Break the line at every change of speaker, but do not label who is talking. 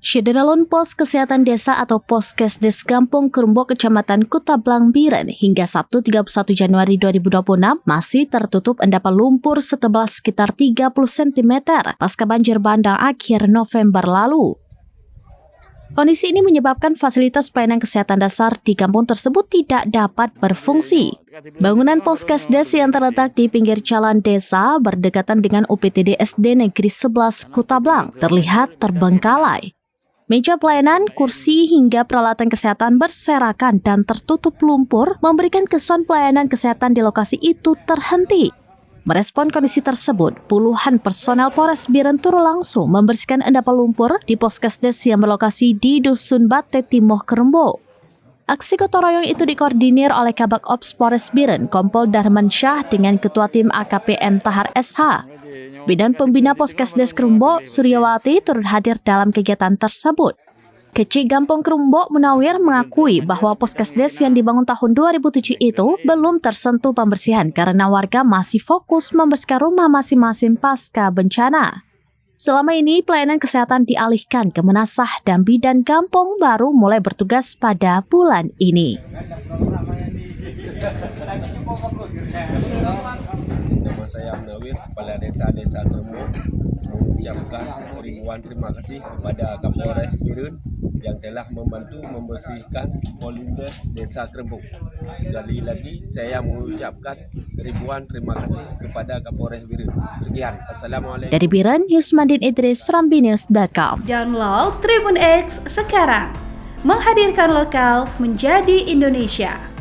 Syederalun Pos Kesehatan Desa atau Poskesdes Kampung Kerumbo Kecamatan Kutablang Biren hingga Sabtu 31 Januari 2026 masih tertutup endapan lumpur setebal sekitar 30 cm pasca banjir bandang akhir November lalu. Kondisi ini menyebabkan fasilitas pelayanan kesehatan dasar di kampung tersebut tidak dapat berfungsi. Bangunan Poskesdes yang terletak di pinggir jalan desa berdekatan dengan UPTD SD Negeri 11 Kutablang terlihat terbengkalai. Meja pelayanan, kursi hingga peralatan kesehatan berserakan dan tertutup lumpur memberikan kesan pelayanan kesehatan di lokasi itu terhenti. Merespon kondisi tersebut, puluhan personel Polres Biren turun langsung membersihkan endapan lumpur di Poskesdes yang berlokasi di Dusun Bate Timoh Kerumbo. Aksi gotong royong itu dikoordinir oleh Kabak Ops Polres Biren, Kompol Darman Syah dengan Ketua Tim AKPN Tahar SH. Bidan Pembina Poskesdes Kerumbo, Suryawati, turut hadir dalam kegiatan tersebut. Kecik Gampong Kerumbo Munawir mengakui bahwa Poskesdes yang dibangun tahun 2007 itu belum tersentuh pembersihan karena warga masih fokus membersihkan rumah masing-masing pasca bencana. Selama ini, pelayanan kesehatan dialihkan ke Menasah dan Bidan Gampong baru mulai bertugas pada bulan ini.
Nama saya Munawir, Kepala Desa Kerumbo, mengucapkan ribuan terima kasih kepada Kapolres Biren yang telah membantu membersihkan polder Desa Kerumbo. Sekali lagi saya mengucapkan ribuan terima kasih kepada Kapolres Biren. Sekian, Assalamualaikum.
Dari Biren, Yusmandin Idris, Rambinews.com.
Download Tribun X sekarang, menghadirkan lokal menjadi Indonesia.